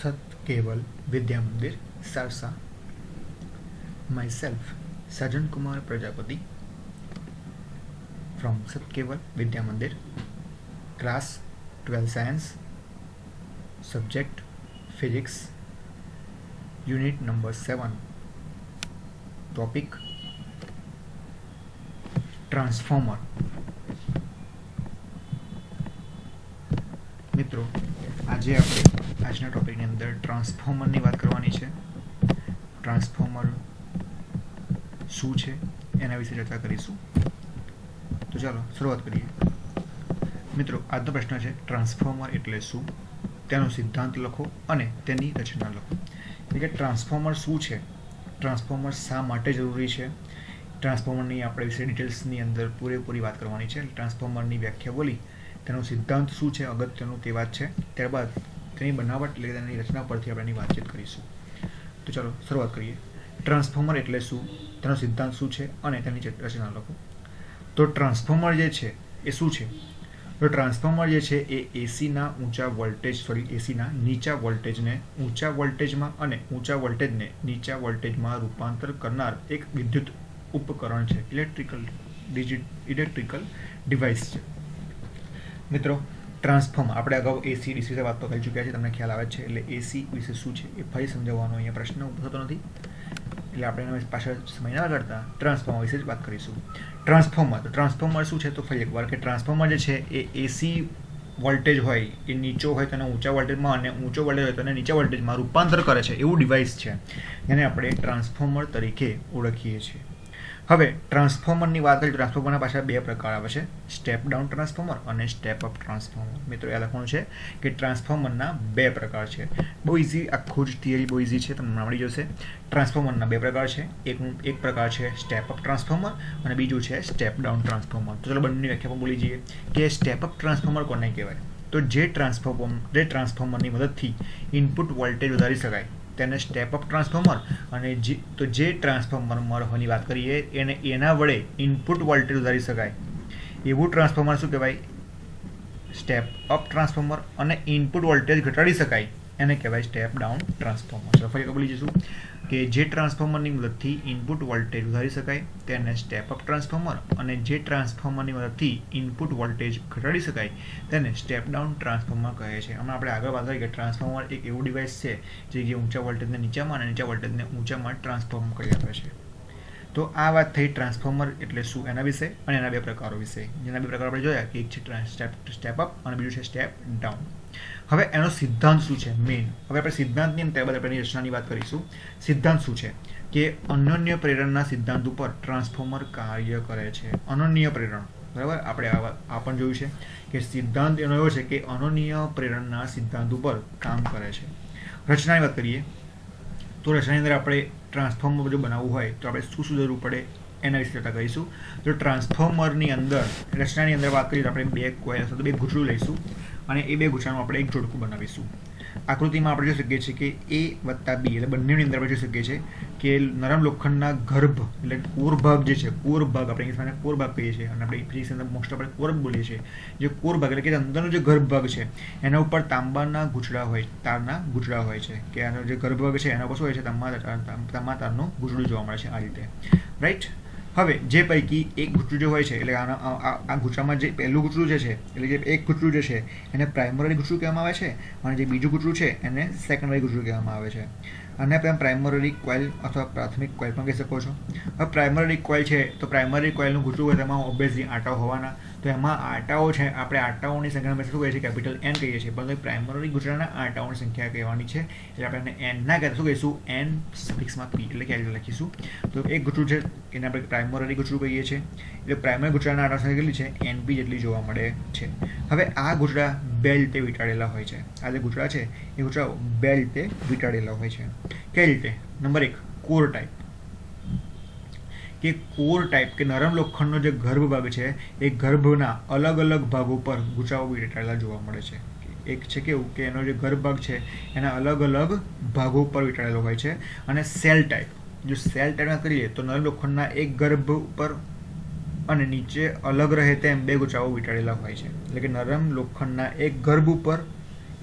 सत केवल विद्या मंदिर Sarsa. Myself, Sajan Kumar Prajapati from Sat Keval Vidya Mandir, class 12 science, subject physics, unit number 7, topic transformer. મિત્રો આજે આપણે આજના ટોપિકની અંદર ટ્રાન્સફોર્મરની વાત કરવાની છે. ટ્રાન્સફોર્મર શું છે એના વિશે ચર્ચા કરીશું. તો ચાલો શરૂઆત કરીએ. મિત્રો આજનો પ્રશ્ન છે ટ્રાન્સફોર્મર એટલે શું, તેનો સિદ્ધાંત લખો અને તેની રચના લખો. એટલે કે ટ્રાન્સફોર્મર શું છે, ટ્રાન્સફોર્મર શા માટે જરૂરી છે, ટ્રાન્સફોર્મરની આપણે વિશે ડિટેલ્સની અંદર પૂરેપૂરી વાત કરવાની છે. ટ્રાન્સફોર્મરની વ્યાખ્યા બોલી, તેનો સિદ્ધાંત શું છે અગત્યનું તે વાત છે. ત્યારબાદ તેની બનાવટ એટલે તેની રચના પરથી આપણે એની વાતચીત કરીશું. તો ચાલો શરૂઆત કરીએ. ટ્રાન્સફોર્મર એટલે શું, તેનો સિદ્ધાંત શું છે અને તેની રચના લખો. તો ટ્રાન્સફોર્મર જે છે એ શું છે? તો ટ્રાન્સફોર્મર જે છે એ એસીના નીચા વોલ્ટેજને ઊંચા વોલ્ટેજમાં અને ઊંચા વોલ્ટેજને નીચા વોલ્ટેજમાં રૂપાંતર કરનાર એક વિદ્યુત ઉપકરણ છે, ઇલેક્ટ્રિકલ ડિવાઇસ છે. મિત્રો ટ્રાન્સફોર્મર આપણે અગાઉ એસી ડીસી વિશે વાત તો કરી ચૂક્યા છે, તમને ખ્યાલ આવે છે. એટલે એસી વિશે શું છે એ ફરી સમજાવવાનો અહીંયા પ્રશ્ન ઊભો થતો નથી, એટલે આપણે એના પાછળ સમય ના કરતા ટ્રાન્સફોર્મર વિશે જ વાત કરીશું. ટ્રાન્સફોર્મર શું છે તો ફરી એકવાર કે ટ્રાન્સફોર્મર જે છે એ એસી વોલ્ટેજ હોય એ નીચો હોય તેને ઊંચા વોલ્ટેજમાં અને ઊંચો વોલ્ટેજ હોય તેને નીચા વોલ્ટેજમાં રૂપાંતર કરે છે એવું ડિવાઇસ છે, જેને આપણે ટ્રાન્સફોર્મર તરીકે ઓળખીએ છીએ. હવે ટ્રાન્સફોર્મરની વાત કરીએ તો ટ્રાન્સફોર્મરના પાછળ બે પ્રકાર આવે છે, સ્ટેપ ડાઉન ટ્રાન્સફોર્મર અને સ્ટેપ અપ ટ્રાન્સફોર્મર. મિત્રો એ લખવાનું છે કે ટ્રાન્સફોર્મરના બે પ્રકાર છે. બહુ ઇઝી, આખું જ થિયરી બહુ ઇઝી છે, તમને મળી જશે. ટ્રાન્સફોર્મરના બે પ્રકાર છે, એક પ્રકાર છે સ્ટેપ અપ ટ્રાન્સફોર્મર અને બીજું છે સ્ટેપ ડાઉન ટ્રાન્સફોર્મર. તો ચલો બંનેની વ્યાખ્યા પણ બોલી જઈએ કે સ્ટેપ અપ ટ્રાન્સફોર્મર કોને કહેવાય. તો જે ટ્રાન્સફોર્મરની મદદથી ઇનપુટ વોલ્ટેજ વધારી શકાય તેને સ્ટેપ અપ ટ્રાન્સફોર્મર, અને જે ટ્રાન્સફોર્મરની વાત કરીએ એને એના વડે ઇનપુટ વોલ્ટેજ વધારી શકાય એવું ટ્રાન્સફોર્મર શું કહેવાય? Step up transformer. અને ઇનપુટ વોલ્ટેજ ઘટાડી શકાય એને કહેવાય સ્ટેપ ડાઉન ટ્રાન્સફોર્મર. ચલો ફરી બોલી જઈશું કે જે ટ્રાન્સફોર્મરની મદદથી ઇનપુટ વોલ્ટેજ વધારી શકાય તેને સ્ટેપ અપ ટ્રાન્સફોર્મર, અને જે ટ્રાન્સફોર્મરની મદદથી ઇનપુટ વોલ્ટેજ ઘટાડી શકાય તેને સ્ટેપ ડાઉન ટ્રાન્સફોર્મર કહે છે. હમણાં આપણે આગળ વાત કરી કે ટ્રાન્સફોર્મર એક એવું ડિવાઇસ છે જે ઊંચા વોલ્ટેજને નીચામાં અને નીચા વોલ્ટેજને ઊંચામાં ટ્રાન્સફોર્મ કરી આપે છે. તો આ વાત થઈ ટ્રાન્સફોર્મર એટલે શું એના વિશે અને એના બે પ્રકારો વિશે. જેના બે પ્રકારો આપણે જોયા કે એક છે સ્ટેપ અપ અને બીજું છે સ્ટેપ ડાઉન. હવે એનો સિદ્ધાંત શું છે મેઇન. હવે આપણે સિદ્ધાંતની ત્યારબાદ આપણે રચનાની વાત કરીશું. સિદ્ધાંત શું છે કે અનન્ય પ્રેરણના સિદ્ધાંત ઉપર ટ્રાન્સફોર્મર કાર્ય કરે છે. અનન્ય પ્રેરણ, બરાબર, આપણે આ પણ જોયું છે કે સિદ્ધાંત એનો એવો છે કે અનન્ય પ્રેરણના સિદ્ધાંત ઉપર કામ કરે છે. રચનાની વાત કરીએ તો રચનાની અંદર આપણે ટ્રાન્સફોર્મર જો બનાવવું હોય તો આપણે શું જરૂર પડે એના વિશે ચર્ચા કરીશું. તો ટ્રાન્સફોર્મરની અંદર રચનાની અંદર વાત કરીએ તો આપણે બે કોઇલ અથવા બે ગૂંચળું લઈશું અને એ બે ગૂંચળાનું આપણે એક જોડકું બનાવીશું. આકૃતિમાં આપણે જોઈ શકીએ છીએ કે A+B એટલે બંનેની અંદર આપણે જોઈ શકીએ છીએ કે નરમ લોખંડના ગર્ભ એટલે કોર ભાગ જે છે, કોર ભાગ આપણે ઇંગ્લિશમાં કોર ભાગ કહીએ છીએ અને આપણે ફિઝિક્સની અંદર મોસ્ટ આપણે કોર બોલીએ છીએ. જે કોર ભાગ એટલે કે અંદરનો જે ગર્ભ ભાગ છે એના ઉપર તાંબાના ગૂંચળા હોય, તારના ગૂંચળા હોય છે, કે આનો જે ગર્ભ ભાગ છે એના ઉપર શું હોય છે, તાંબા તારનું ગૂંચળું જોવા મળે છે આ રીતે, રાઈટ. હવે જે પૈકી એક ગૂંચળું જે હોય છે એટલે આ ગૂંચળામાં જે પહેલું ગૂંચળું જે છે એટલે કે એક ગૂંચળું જે છે એને પ્રાઇમરી ગૂંચળું કહેવામાં આવે છે અને જે બીજું ગૂંચળું છે એને સેકન્ડરી ગૂંચળું કહેવામાં આવે છે. અને આપણે પ્રાઇમરી કોઇલ અથવા પ્રાથમિક કોઇલ પણ કહી શકો છો. હવે પ્રાઇમરી કોઇલ છે તો પ્રાઇમરી કોઇલનું ગૂંચળું હોય તેમાં ઓબ્વિયસલી આંટાઓ હોવાના, તો એમાં આંટાઓ છે આપણે આંટાઓની સંખ્યા શું કહીએ છીએ, કેપિટલ N કહીએ છીએ, પરંતુ પ્રાઇમરી ગૂંચળાના આંટાઓની સંખ્યા કહેવાની છે એટલે આપણે એને N ના કહેતા શું કહીશું, N સફિક્સમાં P એટલે કે લખીશું. તો એક ગૂંચળું છે એને આપણે પ્રાઇમરી ગૂંચળું કહીએ છીએ. એટલે પ્રાઇમરી ગૂંચળાના આંટાની સંખ્યા કેટલી છે, NP જેટલી જોવા મળે છે. હવે આ ગૂંચળા બેલ્ટે વીંટાળેલા હોય છે. આ જે ગૂંચળા છે એ ગૂંચળા બેલ્ટે વીંટાળેલા હોય છે. કઈ રીતે? નંબર 1 કોર ટાઈપ, કે કોર ટાઈપ કે નરમ લોખંડનો જે ગર્ભ ભાગ છે એ ગર્ભના અલગ અલગ ભાગો પર ગૂંચળાઓ વીંટાળેલા જોવા મળે છે. એક છે કેવું કે એનો જે ગર્ભ ભાગ છે એના અલગ અલગ ભાગો પર વીંટાળેલો હોય છે. અને સેલ ટાઈપ, જો સેલ ટાઈપમાં કરીએ તો નરમ લોખંડના એક ગર્ભ ઉપર અને નીચે અલગ રહે તેમ બે ગૂંચળાઓ વીંટાળેલા હોય છે. એટલે કે નરમ લોખંડના એક ગર્ભ ઉપર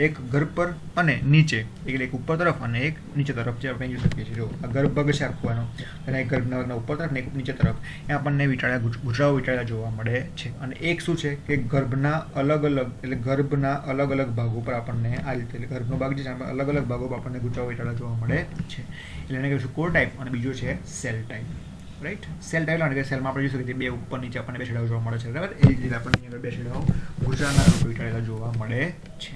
એક ગર્ભ પર અને નીચે, એટલે એક ઉપર તરફ અને એક નીચે તરફ જે આપણે જોઈ શકીએ છીએ. જો આ ગર્ભભાગ છે આખો એનો, અને એક ગર્ભના ભાગના ઉપર તરફ ને એક નીચે તરફ, એ આપણને ગૂંચળાઓ વીંટાળેલા જોવા મળે છે. અને એક શું છે કે ગર્ભના અલગ અલગ ભાગો પર આપણને આ રીતે, એટલે ગર્ભનો ભાગ જે છે અલગ અલગ ભાગો પર આપણને ગૂંચળાઓ વીંટાળેલા જોવા મળે છે. એટલે એને કહીશું કોર ટાઈપ, અને બીજો છે cell type. Right, cell type એટલે કે સેલમાં આપણે જોઈ શકીએ બે ઉપર નીચે આપણને બે છેડાઓ જોવા મળે છે. બરાબર, એ જ રીતે આપણને અહીંયા આગળ બે છેડાઓ ગૂંચળાના રૂપે વીંટાળેલા જોવા મળે છે.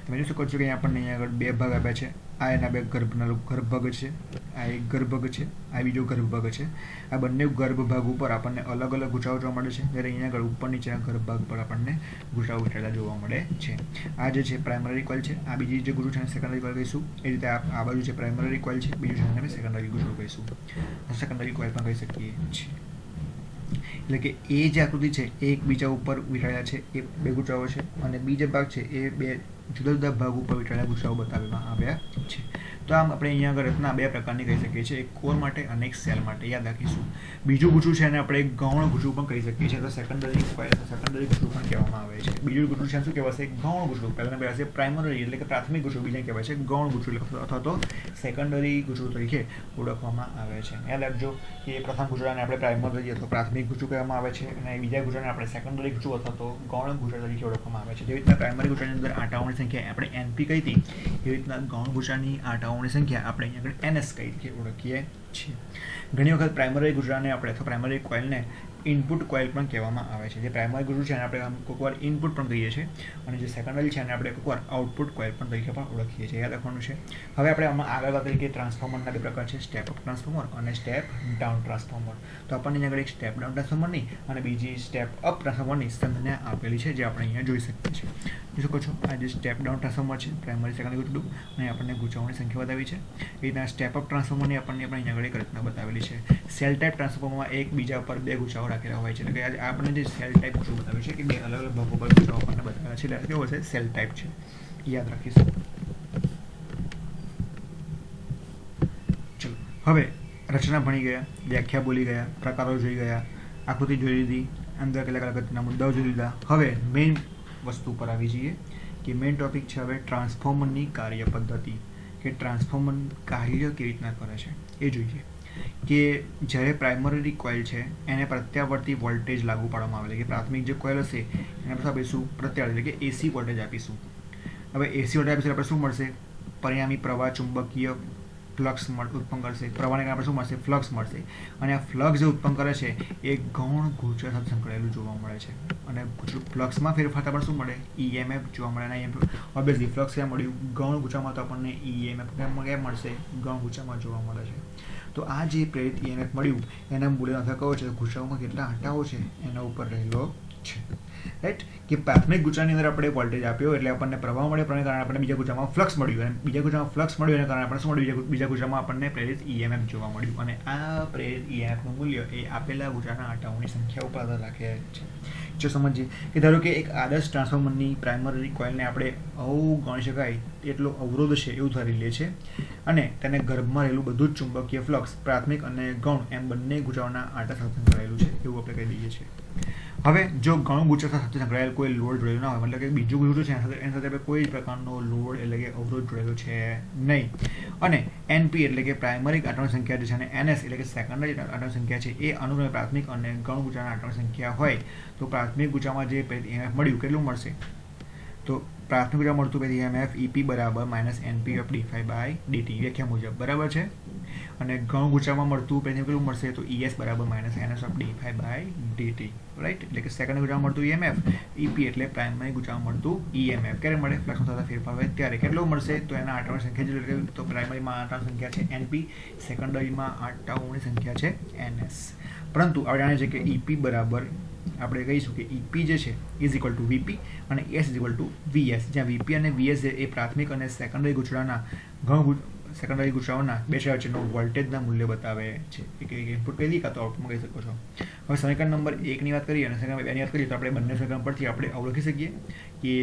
તમે જોઈ શકો છો કે આપણને અહીંયા આગળ બે ભાગ આપ્યા છે. આ એના બે ગર્ભભાગ છે, આ એક ગર્ભભાગ છે, આ બીજો ગર્ભભાગ છે. આ બંને ગર્ભભાગ ઉપર આપણને અલગ અલગ ગૂંચળાઓ જોવા મળે છે, જ્યારે અહીંયા આગળ ઉપર નીચેના ગર્ભભાગ પર આપણને ગૂંચળાઓ વીંટાળેલા જોવા મળે છે. આ જે છે પ્રાઇમરી કોઇલ છે, આ બીજી જે ગૂંચળું છે એને સેકન્ડરી કોઇલ કહીશું. એ રીતે આ બાજુ છે પ્રાઇમરી કોઇલ છે, બીજું છે એને સેકન્ડરી ગૂંચળું કહીશું. સેકન્ડરી કોઇલ પણ કહી શકીએ છીએ. એટલે કે એ જે આકૃતિ છે એ એકબીજા ઉપર વીંટાળેલા છે, એ બે ગૂંચળાઓ છે, અને બીજો ભાગ છે એ બે જુદા જુદા ભાગ ઉપર વીંટાળેલા ગૂંચળાઓ બતાવવામાં આવ્યા છે. તો આમ આપણે અહીંયા આગળ રચના બે પ્રકારની કહી શકીએ છીએ, એક કોર માટે અને એક સેલ માટે, યાદ રાખીશું. બીજું ગૂંચળું છે એને આપણે ગૌણ ગૂંચળું પણ કહી શકીએ છીએ, તો સેકન્ડરી ગૂંચળું પણ કહેવામાં આવે છે. બીજું ગૂંચળું છે શું કહેવાશે? ગૌણ ગૂંચળું. પહેલાં કહેવાશે પ્રાઇમરી એટલે કે પ્રાથમિક ગૂંચળું, બીજા કહેવાય છે ગૌણ ગૂંચળું અથવા તો સેકન્ડરી ગૂંચળું તરીકે ઓળખવામાં આવે છે. યાદ રાખજો કે પ્રથમ ગૂંચળાને આપણે પ્રાઇમરી અથવા પ્રાથમિક ગૂંચળું કહેવામાં આવે છે, અને બીજા ગૂંચળાને આપણે સેકન્ડરી ગૂંચળું અથવા તો ગૌણ ગૂંચળ તરીકે ઓળખવામાં આવે છે. જેવી રીતના પ્રાઇમરી ગૂંચળાની અંદર આંટાઓની સંખ્યા આપણે NP કહી હતી, એવી રીતના ગૌણ ગૂંચળાની આંટાઓની સંખ્યા આપણે અહીંયા આગળ NS કહીએ ઓળખીએ છીએ. ઘણી વખત પ્રાઇમરી ગૂંચળાને આપણે અથવા પ્રાઇમરી કોઇલને ઇનપુટ કોઇલ પણ કહેવામાં આવે છે. જે પ્રાઇમરી ગૂંચળું છે એને આપણે કોઈક વાર ઇનપુટ પણ કહીએ છીએ, અને જે સેકન્ડરી છે એને આપણે કોઈક વાર આઉટપુટ કોઇલ પણ તરીકે પણ ઓળખીએ છીએ. યાદ રાખવાનું છે. હવે આપણે આમાં આગળ વાત કરીએ કે ટ્રાન્સફોર્મરના બે પ્રકાર છે, સ્ટેપ અપ ટ્રાન્સફોર્મર અને સ્ટેપ ડાઉન ટ્રાન્સફોર્મર. તો આપણને અહીંયા આગળ એક સ્ટેપ ડાઉન ટ્રાન્સફોર્મરની અને બીજી સ્ટેપ અપ ટ્રાન્સફોર્મરની સંજ્ઞા આપેલી છે, જે આપણે અહીંયા જોઈ શકીએ છીએ. જોઈ શકો છો આ જે સ્ટેપ ડાઉન ટ્રાન્સફોર્મર છે, પ્રાઇમરી સેકન્ડરી ગૂંચળું, અને આપણને ગૂંચળાઓની સંખ્યા બતાવી છે. એ રીતના સ્ટેપ અપ ટ્રાન્સફોર્મરની આપણને અહીંયા આગળ એક રચના બતાવેલી છે. સેલ ટાઈપ ટ્રાન્સફોર્મરમાં એક બીજા પર બે ગૂંચળાઓ રાખેલા હોય છે. એટલે કે આપણને જે સેલ ટાઈપ ગૂંચળું બતાવ્યું છે કે બે અલગ અલગ ભાગો પર ગૂંચળાઓ આપણને બતાવેલા છે, એટલે કેવું હશે? સેલ ટાઈપ છે. યાદ રાખીશું. ચલો, હવે રચના ભણી ગયા, વ્યાખ્યા બોલી ગયા, પ્રકારો જોઈ ગયા, આકૃતિ જોઈ લીધી, અંદર કેટલાક અગત્યના મુદ્દાઓ જોઈ લીધા. હવે મેઇન વસ્તુ પર આવી જઈએ કે મેઇન ટોપિક છે હવે ટ્રાન્સફોર્મરની કાર્ય પદ્ધતિ, કે ટ્રાન્સફોર્મર કાર્ય કેવી રીતના કરે છે એ જોઈએ. કે જ્યારે પ્રાઇમરી કોઇલ છે એને પ્રત્યાવર્તી વોલ્ટેજ લાગુ પાડવામાં આવે છે, કે પ્રાથમિક જે કોઇલ હશે એને આપણે આપીશું પ્રત્યાવર્તી, એટલે કે AC વોલ્ટેજ આપીશું. હવે AC વોલ્ટેજ આપીશું આપણે શું મળશે? પરિણામી પ્રવાહ ચુંબકીય ફ્લક્સ ઉત્પન્ન કરશે. પ્રવાહને કારણે આપણે શું મળશે? ફ્લક્સ મળશે. અને આ ફ્લક્સ જે ઉત્પન્ન કરે છે એ ગૌણ ગૂંચળ સાથે સંકળાયેલું જોવા મળે છે. અને ફ્લક્સમાં ફેરફાર આપણને શું મળે? EMF જોવા મળે. અને ઓબ્વિયસલી ફ્લક્સ ક્યાં મળ્યું? ગૌણ ગૂંચળામાં. તો આપણને EMF ક્યાં મળશે? ગૌણ ગૂંચળામાં જોવા મળે છે. તો આ જે પ્રેરિત EMF મળ્યું એના મૂલ્યનો અર્થ કયો છે? ગૂંચળાઓમાં કેટલા આંટાઓ છે એના ઉપર રહેલો છે. રાઈટ, કે પ્રાથમિક ગૂંચળાની અંદર આપણે વોલ્ટેજ આપ્યો એટલે આપણને પ્રવાહ મળ્યો, પણ કારણે આપણને બીજા ગૂંચળામાં ફ્લક્સ મળ્યું, અને બીજા ગૂંચળામાં ફ્લક્સ મળ્યું એના કારણે આપણે શું મળ્યું? બીજા ગૂંચળામાં આપણને પ્રેરિત EMF જોવા મળ્યું. અને આ પ્રેરિત EMFનું મૂલ્ય એ આપેલા ગૂંચળાના આંટાઓની સંખ્યા ઉપર આધાર રાખે છે. જો સમજીએ કે ધારો કે એક આદર્શ ટ્રાન્સફોર્મરની પ્રાઇમરી કોઇલને આપણે ગણી શકાય એટલો અવરોધ છે એવું ધરી લે છે, અને તેને ગર્ભમાં રહેલું બધું જ ચુંબકીય ફ્લક્સ પ્રાથમિક અને ગૌણ એમ બંને ગૂંચળાઓના આંટા સાથે સંકળાયેલું છે એવું આપણે કહી દઈએ છીએ. હવે જો ગૌણ ગૂંચળ સાથે સંકળાયેલ કોઈ લોડ જોડેલો ના હોય, મતલબ કે બીજું ગૂંચળું છે એના સાથે કોઈ પ્રકારનો લોડ એટલે કે અવરોધ જોડેલો છે નહીં, અને NP એટલે કે પ્રાઇમરી આંટાની સંખ્યા છે, અને NS એટલે કે સેકન્ડરી આંટાની સંખ્યા છે એ અનુક્રમે પ્રાથમિક અને ગૌણ ગૂંચળાના આંટાની સંખ્યા હોય, તો પ્રાથમિક ગૂંચળામાં જે EMF મળ્યું કેટલું મળશે? તો પ્રાથમિક ગૂંચળામાં મળતું પહેલી EMF EP બરાબર -NP of dϕ/dt વ્યાખ્યા મુજબ, બરાબર છે. અને ગૌણ ગૂંચળામાં મળતું પહેલી કેટલું મળશે? તો ES બરાબર -NS of dϕ/dt. રાઈટ, એટલે કે સેકન્ડરી ગૂંચળામાં મળતું EMF EP એટલે પ્રાઇમરી ગૂંચળામાં મળતું EMF ક્યારે મળે? ફ્લક્સમાં થતા ફેરફાર હોય ત્યારે. કેટલું મળશે? તો એના આંટાઓની સંખ્યા એટલે તો પ્રાઇમરીમાં આંટાઓની સંખ્યા છે NP, સેકન્ડરીમાં આંટાઓની સંખ્યા છે NS. પરંતુ આપણે જાણીએ છીએ કે EP બરાબર આપણે કહીશું કે EP જે છે ઇઝ ઇક્વલ ટુ VP અને S is equal two VS, જ્યાં VP અને VS એ પ્રાથમિક અને સેકન્ડરી ગૂંચળાના સેકન્ડરી ગૂંચળાઓના બે છેડા વચ્ચેનું વોલ્ટેજના મૂલ્ય બતાવે છે. એક ઇનપુટ કહી દઈએ કાં તો આઉટપુટ કહી શકો છો. હવે સમીકરણ નંબર 1ની વાત કરીએ અને સમીકરણ 2ની વાત કરીએ તો આપણે બંને સમીકરણ પરથી આપણે ઓળખી શકીએ કે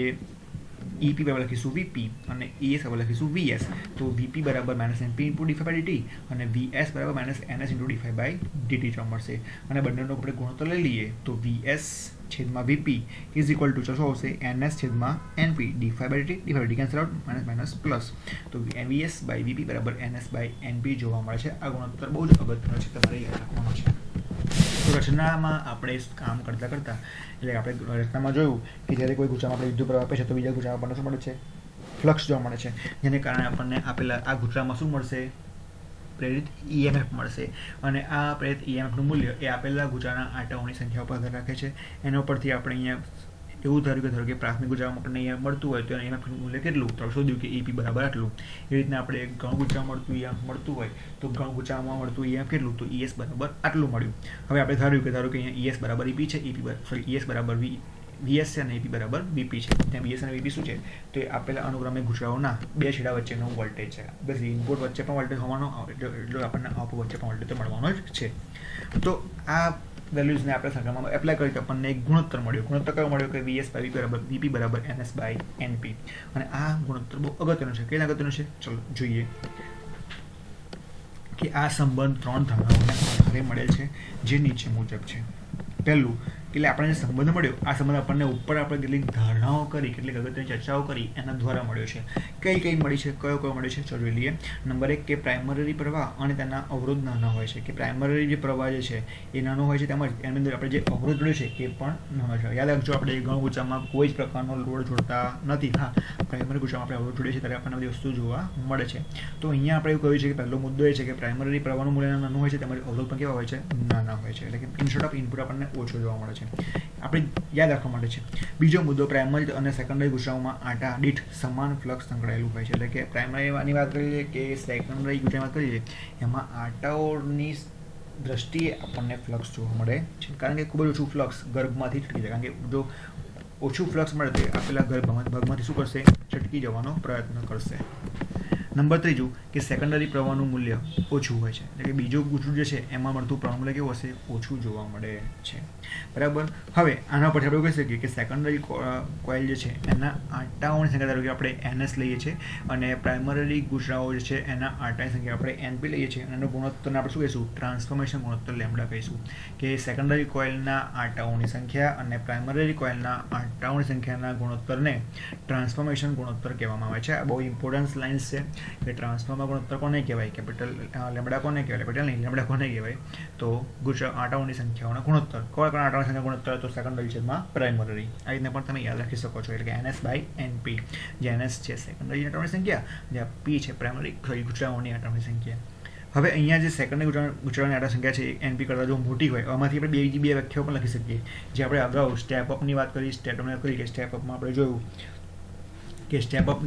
EP બરાબર લખીશું VP અને ES બરાબર લખીશું VS. તો VP બરાબર -NP into dy by dt અને VS બરાબર -NS into dy by dt જોવા મળશે. અને બંનેનો આપણે ગુણોત્તર લઈ લઈએ તો VS છેદમાં VP ઇઝ ઇક્વલ ટુ શું આવશે NS છેદમાં NP dy by dt cancel out minus plus. તો VS બાય VP બરાબર NS બાય NP જોવા મળે છે. આ ગુણોત્તર બહુ જ અગત્યનો છે, તમારે યાદ રાખવાનો છે. તો રચનામાં આપણે કામ કરતાં એટલે આપણે રચનામાં જોયું કે જ્યારે કોઈ ગુચ્છામાં આપણે વિદ્યુત પ્રવાહ આપે છે તો બીજા ગુચ્છામાં આપણને શું મળે છે? ફ્લક્સ જોવા મળે છે, જેને કારણે આપણને આપેલા આ ગુચ્છામાં શું મળશે? પ્રેરિત EMF મળશે. અને આ પ્રેરિત EMFનું મૂલ્ય એ આપેલા ગુચ્છાના આંટાઓની સંખ્યા ઉપર આધાર રાખે છે. એના ઉપરથી આપણે અહીંયા એવું ધારો કે પ્રાથમિક ગુચ્છામાં આપણને અહીંયા મળતું હોય તો EMFનું મૂલ્ય કેટલું? તો શોધ્યું કે EP બરાબર આટલું. એ રીતના આપણે ગૌણ ગુચ્છામાં મળતું હોય તો ગૌણ ગુચ્છામાં મળતું EMF કેટલું? તો ES બરાબર આટલું મળ્યું. હવે આપણે ધારો કે અહીંયા ES બરાબર EP છે, ES બરાબર VS છે અને EP બરાબર VP છે. ત્યાં VS અને VP શું છે? તો એ આપેલા અનુક્રમે ગુચ્છાઓના બે છેડા વચ્ચેનો વોલ્ટેજ છે. બસ ઇનપુટ વચ્ચે પણ વોલ્ટેજ હોવાનો એટલો આપણને આઉટપુટ વચ્ચે પણ વોલ્ટેજ મળવાનો જ છે. તો આ વેલ્યુઝને આપણે સંખ્યામાં એપ્લાય કરી તો આપણને એક ગુણોત્તર મળ્યો. ગુણોત્તર કયો મળ્યો? કે VS બાય VP બરાબર NS બાય NP. અને આ ગુણોત્તર બહુ અગત્યનો છે. કેમ અગત્યનો છે? ચલો જોઈએ કે આ સંબંધ 3 ધારણાઓને આધારે મળેલ છે, જે નીચે મુજબ છે. પહેલું એટલે આપણે જે સંબંધ મળ્યો, આ સંબંધ આપણને ઉપર આપણે કેટલીક ધારણાઓ કરી, કેટલીક અગત્યની ચર્ચાઓ કરી એના દ્વારા મળ્યો છે. કઈ મળી છે? કયો મળ્યો છે? ચલો લઈએ. નંબર 1 કે પ્રાઇમરી પ્રવાહ અને તેના અવરોધ નાના હોય છે. કે પ્રાઇમરી જે પ્રવાહ જે છે એ નાનો હોય છે, તેમજ એની અંદર આપણે જે અવરોધ જોડ્યો છે એ પણ નાનો છે. યાદ રાખજો, આપણે ગૌણ ગુચ્છામાં કોઈ જ પ્રકારનો લોડ જોડતા નથી. હા, પ્રાઇમરી ગુચ્છામાં આપણે અવરોધ જોડીએ છીએ ત્યારે આપણને બધી વસ્તુ જોવા મળે છે. તો અહીંયા આપણે એવું કહ્યું છે કે પહેલો મુદ્દો એ છે કે પ્રાઇમરી પ્રવાહનું મૂલ્ય નાનું હોય છે, તેમજ અવરોધ પણ કેવા હોય છે? નાના હોય છે. એટલે કે ઇનસ્ટેડ ઓફ ઇનપુટ આપણને ઓછો જોવા મળે છે. આપણે યાદ રાખવા માટે છે. બીજો મુદ્દો, પ્રાઇમરી અને સેકન્ડરી ગુચ્છાઓમાં આંટા દીઠ સમાન ફ્લક્સ સંકળાયેલું હોય છે. એટલે કે પ્રાઇમરીની વાત કરીએ કે સેકન્ડરી ગુચ્છાની વાત કરીએ, એમાં આંટાઓની દ્રષ્ટિએ આપણને ફ્લક્સ જોવા મળે છે. કારણ કે ખૂબ જ ઓછું ફ્લક્સ ગર્ભમાંથી છટકી જાય. કારણ કે જો ઓછું ફ્લક્સ મળે તો આપેલા ભાગમાંથી શું કરશે? છટકી જવાનો પ્રયત્ન કરશે. નંબર 3 કે સેકન્ડરી પ્રવાહનું મૂલ્ય ઓછું હોય છે. એટલે કે બીજો ગુચ્છું જે છે એમાં મળતું પ્રવાહ મૂલ્ય કેવું હશે? ઓછું જોવા મળે છે. બરાબર. હવે આના પરથી આપણે કહી શકીએ કે સેકન્ડરી કોઇલ જે છે એના આંટાઓની સંખ્યા ધારો કે આપણે NS લઈએ છીએ અને પ્રાઇમરી ગુચ્છાઓ જે છે એના આંટાની સંખ્યા આપણે NP લઈએ છીએ. અને એનો ગુણોત્તરને આપણે શું કહીશું? ટ્રાન્સફોર્મેશન ગુણોત્તર લેમ્બડા કહીશું. કે સેકન્ડરી કોઇલના આંટાઓની સંખ્યા અને પ્રાઇમરી કોઇલના આંટાઓની સંખ્યાના ગુણોત્તરને ટ્રાન્સફોર્મેશન ગુણોત્તર કહેવામાં આવે છે. આ બહુ ઇમ્પોર્ટન્ટ લાઇન્સ છે કે ટ્રાન્સફોર્મર ગુણોત્તર કોને કહેવાય? કેપિટલ લેમ્બડા કોને કહેવાય? કેપિટલ નહીં, લેમ્બડા કોને કહેવાય? તો આંટાઓની સંખ્યાઓના ગુણોત્તર. કયા આંટાઓની સંખ્યા ગુણોત્તર? તો સેકન્ડરી છેદમાં પ્રાઇમરી. આ રીતના પણ તમે યાદ રાખી શકો છો. એટલે કે NS બાય NP. જે NS છે સેકન્ડરી આંટાઓની સંખ્યા, જે P છે પ્રાઇમરી ગુચ્છાઓની આંટાઓની સંખ્યા. હવે અહીંયા જે સેકન્ડરી ગુચ્છાઓની આંટા સંખ્યા છે NP કરતાં જો મોટી હોય, આમાંથી આપણે બે વ્યાખ્યાઓ પણ લખી શકીએ. જે આપણે અગાઉ સ્ટેપ અપની વાત કરી, સ્ટેપ અપમાં આપણે જોયું કે સ્ટેપ અપ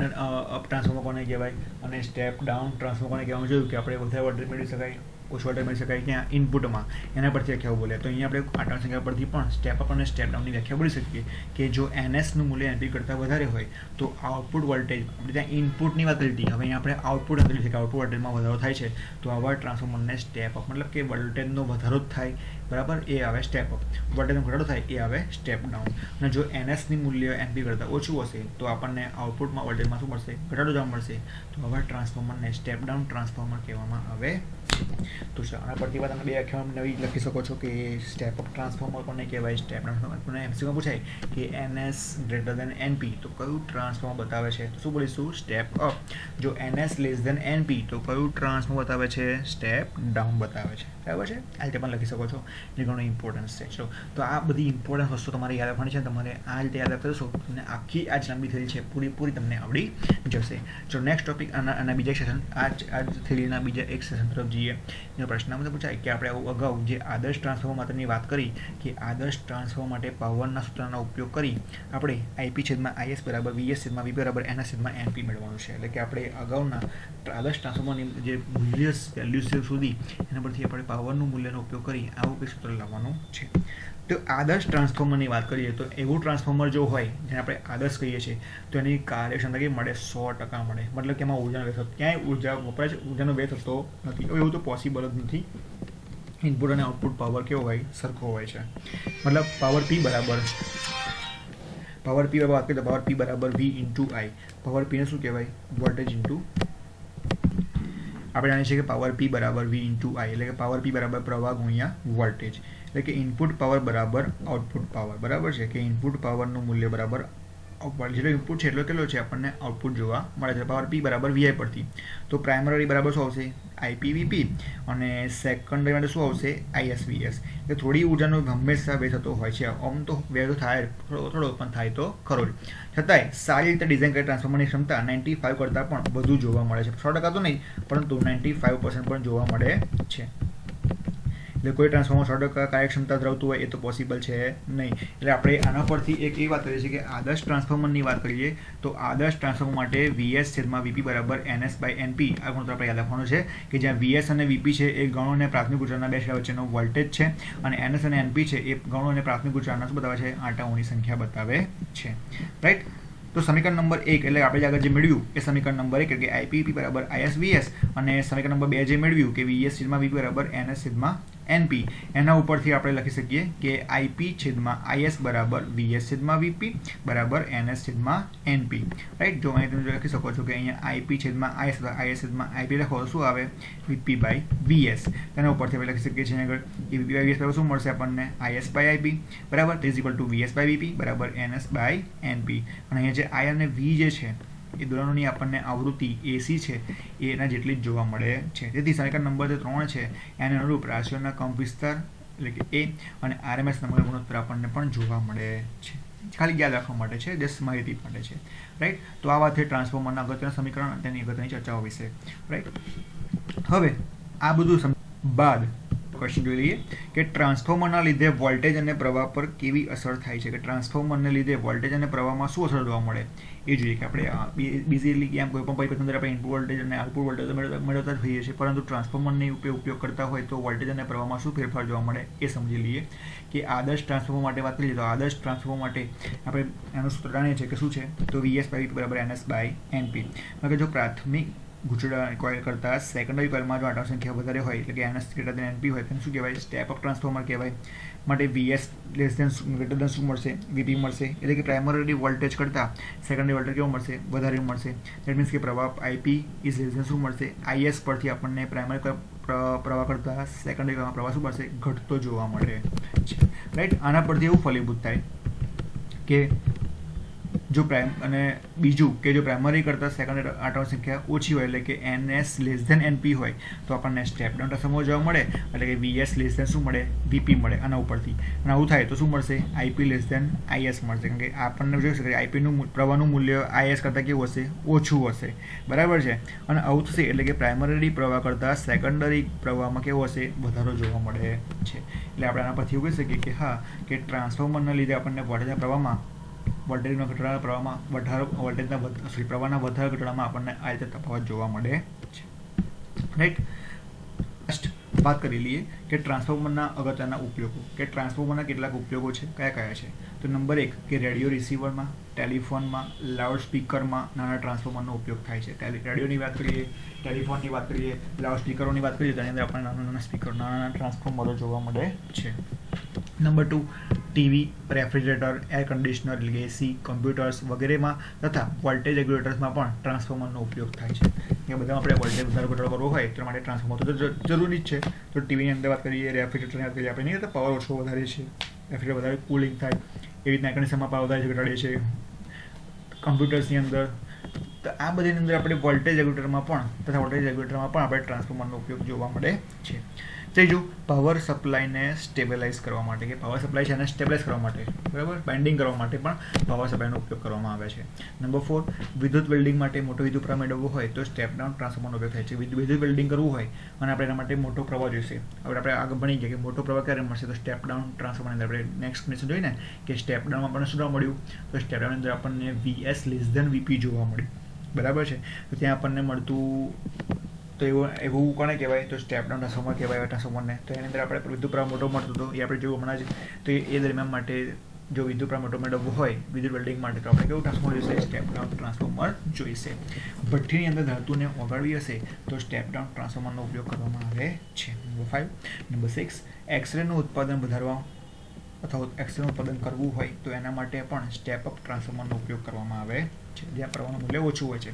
ટ્રાન્સફોર્મર કોને કહેવાય અને સ્ટેપ ડાઉન ટ્રાન્સફોર્મર કોને કહેવામાં જોયું કે આપણે વધારે વોલ્ટેજ મેળવી શકાય, ઓછો વોલ્ટેજ મળી શકાય ત્યાં ઇનપુટમાં. એના પરથી વ્યાખ્યાઓ બોલે. તો અહીંયા આપણે આંટાની સંખ્યા પરથી પણ સ્ટેપ અપ અને સ્ટેપ ડાઉનની વ્યાખ્યા બોલી શકીએ કે જો NSનું મૂલ્ય NP કરતાં વધારે હોય તો આઉટપુટ વોલ્ટેજ, આપણે ત્યાં ઇનપુટની વાત કરી હતી, હવે અહીંયા આપણે આઉટપુટ કરી છે કે આઉટપુટ વોલ્ટેજમાં વધારો થાય છે તો આવા ટ્રાન્સફોર્મરને સ્ટેપ અપ, મતલબ કે વોલ્ટેજનો વધારો જ થાય, બરાબર, એ આવે સ્ટેપ અપ. વોલ્ટેજનો ઘટાડો થાય એ આવે સ્ટેપ ડાઉન. અને જો NSની મૂલ્ય NP કરતાં ઓછું હશે તો આપણને આઉટપુટમાં વોલ્ટેજમાં શું મળશે? ઘટાડો જોવા મળશે. તો આવા ટ્રાન્સફોર્મરને સ્ટેપ ડાઉન ટ્રાન્સફોર્મર કહેવામાં આવે. તો આના પરથી તમે બે વ્યાખ્યાઓ નવી લખી શકો છો કે સ્ટેપ અપ ટ્રાન્સફોર્મર કોને કહેવાય, સ્ટેપ ડાઉન ટ્રાન્સફોર્મર. MCમાં પૂછાય કે NS ગ્રેટર દેન NP તો કયું ટ્રાન્સફોર્મર બતાવે છે? તો શું બોલીશું? Step up. જો NS લેસ દેન NP તો કયું ટ્રાન્સફોર્મર બતાવે છે? સ્ટેપ ડાઉન બતાવે છે. બરાબર છે? આ રીતે પણ લખી શકો છો. એ ઘણું ઇમ્પોર્ટન્સ છે. ચલો, તો આ બધી ઇમ્પોર્ટન્ટ વસ્તુ તમારે યાદ રાખવાની છે. તમારે આ રીતે યાદ રાખશો તમને આખી આ લાંબી થયેલી છે પૂરી તમને આવડી જશે. ચલો, નેક્સ્ટ ટોપિક આના બીજા સેશન, આ થયેલીના બીજા એક સેશન તરફ જઈએ. એનો પ્રશ્ન મને પૂછાય કે આપણે અગાઉ જે આદર્શ ટ્રાન્સફોર્મર માટેની વાત કરી કે આદર્શ ટ્રાન્સફોર્મર માટે પાવરના સૂત્રનો ઉપયોગ કરી આપણે IP છેદમાં IS બરાબર VS છેદમાં VP બરાબર NS છેદમાં NP મેળવવાનું છે. એટલે કે આપણે અગાઉના આદર્શ ટ્રાન્સફોર્મરની જે મૂલ્ય વેલ્યુ સુધી એના પરથી આપણે પાવરનું મૂલ્યનો ઉપયોગ કરી આવું કંઈ સૂત્ર લાવવાનું છે. તો આદર્શ ટ્રાન્સફોર્મરની વાત કરીએ તો એવું ટ્રાન્સફોર્મર જો હોય જેને આપણે આદર્શ કહીએ છીએ તો એની કાર્યક્ષમતા કેવી મળે? 100% મળે. મતલબ કે એમાં ઉર્જાનો વ્યય થતો, ક્યાંય ઉર્જા વપરાય છે, ઉર્જાનો વ્યય થતો નથી. એવું તો પોસિબલ જ નથી. ઇનપુટ અને આઉટપુટ પાવર કેવો હોય? સરખો હોય છે. મતલબ પાવર P બરાબર પાવર પી વાત કરીએ તો પાવર પી બરાબર વી ઇન્ટુ આઈ. પાવર પીને શું કહેવાય? વોલ્ટેજ ઇન્ટુ, આપણે જાણીએ છીએ કે પાવર પી બરાબર વી ઇન્ટુ આઈ, એટલે કે પાવર પી બરાબર પ્રવાહ ગુણ્યા વોલ્ટેજ, એટલે કે ઇનપુટ પાવર બરાબર આઉટપુટ પાવર. બરાબર છે કે ઇનપુટ પાવરનું મૂલ્ય બરાબર જેટલો ઇનપુટ છે એટલો કેટલો છે આપણને આઉટપુટ જોવા મળે છે. પાવર પી બરાબર વીઆઈ પરથી તો પ્રાઇમરી બરાબર શું આવશે? આઈપીવીપી, અને સેકન્ડરી માટે શું આવશે? આઈએસવીએસ. એટલે થોડી ઉર્જાનો હંમેશા વ્યય થતો હોય છે. આમ તો વ્યય તો થાય, થોડો પણ થાય તો ખરો જ. છતાંય સારી રીતે ડિઝાઇન કરી ટ્રાન્સફોર્મરની ક્ષમતા 95 કરતાં પણ વધુ જોવા મળે છે. 100% તો નહીં, પરંતુ 95% પણ જોવા મળે છે. એટલે કોઈ ટ્રાન્સફોર્મર 100% કાર્યક્ષમતા ધરાવતું હોય એ તો પોસિબલ છે નહીં. એટલે આપણે આના પરથી એક એ વાત કરીએ છીએ કે આદર્શ ટ્રાન્સફોર્મરની વાત કરીએ તો આદર્શ ટ્રાન્સફોર્મર માટે વીએસ છેદમાં વીપી બરાબર એનએસ બાય એનપી આ ગુણોત્તર આપણે યાદ રાખવાનું છે કે જ્યાં વીએસ અને વીપી છે એ ગૌણ અને પ્રાથમિક ઉર્જાના બે છેડા વચ્ચેનો વોલ્ટેજ છે, અને એનએસ અને એનપી છે એ ગૌણ અને પ્રાથમિક ઉર્જાના શું બતાવે છે? આંટાઓની સંખ્યા બતાવે છે. રાઈટ. તો સમીકરણ નંબર 1 એટલે આપણે આગળ જે મેળવ્યું એ સમીકરણ નંબર 1 એટલે કે આઈપીપી બરાબર આઈએસવીએસ, અને સમીકરણ નંબર 2 જે મેળવ્યું કે વીએસ છેદમાં વીપી બરાબર એનએસ છેદમાં એનપી, એના ઉપરથી આપણે લખી શકીએ કે આઈપી છેદમાં આઈએસ બરાબર વીએસ છેદમાં વીપી બરાબર એનએસ છેદમાં એનપી. રાઈટ. જો અહીં તમે લખી શકો છો કે અહીંયા આઈપી છેદમાં આઈએસ આઈએસ છેદમાં આઈપી લખો તો શું આવે? VP by VS. તેના ઉપરથી આપણે લખી શકીએ છીએ આગળ કે વીપી બાય વીએસ બરાબર શું મળશે આપણને? આઈએસ બાય આઈપી બરાબર is equal to VS by VP બરાબર એનએસ બાય એનપી. અને અહીંયા જે આઈ અને વી જે છે એ દોરણોની આપણને આવૃત્તિ એસી છે એના જેટલી જ જોવા મળે છે. તેથી સમીકરણ નંબર 3 છે એને અનુરૂપ રાશિઓના કંપ વિસ્તાર એટલે કે એ અને આરએમએસ નંબરનો ગુણોત્તર આપણને પણ જોવા મળે છે. ખાલી યાદ રાખવા માટે છે, જસ્ટ માહિતી માટે છે. રાઈટ. તો આ વાત છે ટ્રાન્સફોર્મરના અગત્યના સમીકરણ અને તેની અગત્યની ચર્ચાઓ વિશે. રાઈટ. હવે આ બધું બાદ ક્વેશ્ચન જોઈ લઈએ કે ટ્રાન્સફોર્મરના લીધે વોલ્ટેજ અને પ્રવાહ પર કેવી અસર થાય છે, કે ટ્રાન્સફોર્મરને લીધે વોલ્ટેજ અને પ્રવાહમાં શું અસર જોવા મળે એ જોઈએ. કે આપણે બીજી ગેમ કોઈ પણ પરિપથ અંદર આપણે ઇનપુટ વોલ્ટેજ અને આઉટપુટ વોલ્ટેજ મેળવતા જ હોઈએ છીએ, પરંતુ ટ્રાન્સફોર્મરની ઉપયોગ કરતા હોય તો વોલ્ટેજ અને પ્રવાહમાં શું ફેરફાર જોવા મળે એ સમજી લઈએ. કે આદર્શ ટ્રાન્સફોર્મર માટે વાત કરીએ તો આદર્શ ટ્રાન્સફોર્મર માટે આપણે એનું સૂત્ર જાણીએ છીએ કે શું છે? તો વીએસ બાય વીપી બરાબર એનએસ બાય એનપી. કારણ કે જો પ્રાથમિક ગુચડા કોઇલ કરતાં સેકન્ડરી કોઇલમાં જો આંટાની સંખ્યા વધારે હોય એટલે કે એનએસ ગ્રેટર દેન એનપી હોય તેને શું કહેવાય? સ્ટેપ અપ ટ્રાન્સફોર્મર કહેવાય. માટે VS less than greater than શું મળશે? વીપી મળશે. એટલે કે પ્રાઇમરી વોલ્ટેજ કરતાં સેકન્ડરી વોલ્ટેજ કેવો મળશે? વધારે મળશે. દેટ મીન્સ કે પ્રવાહ આઈપી ઇઝ લેસ દેન શું મળશે? આઈએસ પરથી આપણને પ્રાઇમરી પ્રવાહ કરતાં સેકન્ડરી પ્રવાહ શું મળશે? ઘટતો જોવા મળે છે. રાઈટ. આના પરથી એવું ફલીભૂત થાય કે જો અને બીજું કે જો પ્રાઇમરી કરતાં સેકન્ડરી આંટાની સંખ્યા ઓછી હોય એટલે કે એનએસ લેસ ધેન એનપી હોય તો આપણને સ્ટેપ ડાઉન ટ્રાન્સફોર્મર જોવા મળે, એટલે કે વીએસ લેસ ધેન શું મળે? વીપી મળે આના ઉપરથી. અને આવું થાય તો શું મળશે? આઈપી લેસ ધેન આઈએસ મળશે. કારણ કે આપણને જોઈ શકે આઈપીનું પ્રવાહનું મૂલ્ય આઈએસ કરતાં કેવું હશે? ઓછું હશે. બરાબર છે. અને આવું થશે એટલે કે પ્રાઇમરી પ્રવાહ કરતાં સેકન્ડરી પ્રવાહમાં કેવો હશે? વધારો જોવા મળે છે. એટલે આપણે આના પરથી એવું કહી શકીએ કે હા કે ટ્રાન્સફોર્મરના લીધે આપણને વોલ્ટેજના પ્રવાહમાં વોલ્ટેજના ઘટાડાના પ્રવાહમાં પ્રવાહના વધારા ઘટાડામાં આપણને આ રીતે તફાવત જોવા મળે છે. રાઈટ. વાત કરી લઈએ કે ટ્રાન્સફોર્મરના અગત્યના ઉપયોગો, કે ટ્રાન્સફોર્મરના કેટલાક ઉપયોગો છે, કયા કયા છે? તો નંબર 1 કે રેડિયો રિસીવરમાં, ટેલિફોનમાં, લાઉડ સ્પીકરમાં નાના ટ્રાન્સફોર્મરનો ઉપયોગ થાય છે. રેડિયોની વાત કરીએ, ટેલિફોનની વાત કરીએ, લાઉડ સ્પીકરોની વાત કરીએ તો તેની અંદર આપણને નાના નાના સ્પીકર નાના ટ્રાન્સફોર્મરો જોવા મળે છે. Number 2 TV, refrigerator, air conditioner એટલે કે એસી, કમ્પ્યુટર્સ વગેરેમાં તથા વોલ્ટેજ રેગ્યુલેટર્સમાં પણ ટ્રાન્સફોર્મરનો ઉપયોગ થાય છે. એ બધામાં આપણે વોલ્ટેજ વધારો ઘટાડો કરવો હોય તો માટે ટ્રાન્સફોર્મર તો જરૂરી જ છે. તો ટીવીની અંદર વાત કરીએ, રેફ્રિજરેટરની વાત કરીએ, આપણે નહીં કહેતા પાવર ઓછો વધારે છે, રેફ્રિજરેટર વધારે કુલિંગ થાય એવી રીતના કન્ડિશનમાં પાવર વધારે ઘટાડીએ છીએ. કમ્પ્યુટર્સની અંદર તો આ બધીની અંદર આપણે વોલ્ટેજ રેગ્યુલેટરમાં પણ આપણે ટ્રાન્સફોર્મરનો ઉપયોગ જોવા મળે છે. ત્રીજું પાવર સપ્લાયને સ્ટેબલાઇઝ કરવા માટે, કે પાવર સપ્લાય છે એને સ્ટેબલાઇઝ કરવા માટે, બરાબર, બાઇન્ડિંગ કરવા માટે પણ પાવર સપ્લાયનો ઉપયોગ કરવામાં આવે છે. નંબર 4 વિદ્યુત વેલ્ડિંગ માટે મોટો વિદ્યુત પ્રવાહ મેળવવો હોય તો સ્ટેપ ડાઉન ટ્રાન્સફોર્મરનો ઉપયોગ થાય છે. વિદ્યુત વેલ્ડિંગ કરવું હોય અને આપણે એના માટે મોટો પ્રવાહ જોઈશે. હવે આપણે આગળ ભણી ગયા કે મોટો પ્રવાહ ક્યારે મળશે? તો સ્ટેપ ડાઉન ટ્રાન્સફોર્મરની અંદર આપણે નેક્સ્ટ કન્ડિશન જોઈ ને કે સ્ટેપ ડાઉનમાં આપણને શું મળ્યું? તો સ્ટેપ ડાઉનની અંદર આપણને વીએસ લેસ ધેન વીપી જોવા મળ્યું. બરાબર છે. તો ત્યાં આપણને મળતું તો એવું કોને કહેવાય? તો સ્ટેપ ડાઉન ટ્રાન્સફોર્મર કહેવાય ટ્રાન્સફોર્મરને. તો એની અંદર આપણે વિદ્યુત પ્રવાહ મોટો મળતો હતો એ આપણે જોયું હમણાં જ. તો એ દરમિયાન માટે જો વિદ્યુત પ્રવાહ મોટો મેળવવું હોય વિદ્યુત વેલ્ડિંગ માટે તો આપણે કેવું ટ્રાન્સફોર્મર જોઈશે? સ્ટેપ ડાઉન ટ્રાન્સફોર્મર જોઈશે. ભઠ્ઠીની અંદર ધાતુને ઓગાળવી હશે તો સ્ટેપ ડાઉન ટ્રાન્સફોર્મરનો ઉપયોગ કરવામાં આવે છે. નંબર 5 નંબર 6 એક્સરેનું ઉત્પાદન વધારવા અથવા એક્સેલનું ઉત્પાદન કરવું હોય તો એના માટે પણ સ્ટેપ અપ ટ્રાન્સફોર્મરનો ઉપયોગ કરવામાં આવે છે, જ્યાં પ્રવાહનું મૂલ્ય ઓછું હોય છે.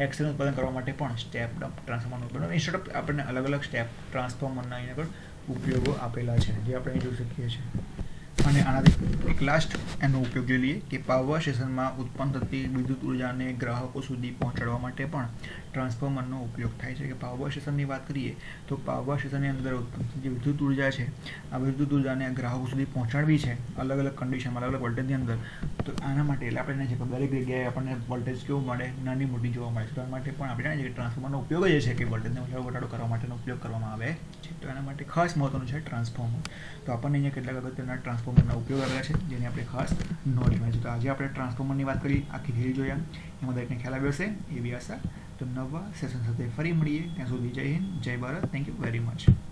એક્સેલનું ઉત્પાદન કરવા માટે પણ સ્ટેપ અપ ટ્રાન્સફોર્મરનો ઉપયોગ, ઇન્સ્ટેડ ઓફ આપણને અલગ અલગ સ્ટેપ ટ્રાન્સફોર્મરના અહીંયા આગળ ઉપયોગો આપેલા છે, જે આપણે જોઈ શકીએ છીએ. અને આનાથી એક લાસ્ટ એનો ઉપયોગ જોઈ લઈએ કે પાવર સ્ટેશનમાં ઉત્પન્ન થતી વિદ્યુત ઉર્જાને ગ્રાહકો સુધી પહોંચાડવા માટે પણ ટ્રાન્સફોર્મરનો ઉપયોગ થાય છે. કે પાવર સ્ટેશનની વાત કરીએ તો પાવર સ્ટેશનની અંદર ઉત્પન્ન થતી જે વિદ્યુત ઉર્જા છે, આ વિદ્યુત ઉર્જાને ગ્રાહકો સુધી પહોંચાડવી છે અલગ અલગ કન્ડિશનમાં, અલગ અલગ વોલ્ટેજની અંદર, તો આના માટે એટલે આપણે જાણીએ છીએ કે દરેક જગ્યાએ આપણને વોલ્ટેજ કેવું મળે, નાની મોટી જોવા મળે છે. તો એના માટે પણ આપણે જાણીએ છીએ કે ટ્રાન્સફોર્મરનો ઉપયોગ જ છે કે વોલ્ટેજને વધારો ઘટાડો કરવા માટેનો ઉપયોગ કરવામાં આવે છે. તો એના માટે ખાસ મહત્વનું છે ટ્રાન્સફોર્મર. તો આપણને અહીંયા કેટલાક અગત્યના ટ્રાન્સફોર્મરના ઉપયોગ આવેલા છે, જેને આપણે ખાસ નોંધ લેવાની છે. તો આજે આપણે ટ્રાન્સફોર્મરની વાત કરી, આખી થિયરી જોયા, એમાં દરેકને ખ્યાલ આવ્યો હશે એવી આશા. તો નવા સેશન સાથે ફરી મળીએ, ત્યાં સુધી જય હિન્દ, જય Bharat. Thank you very much.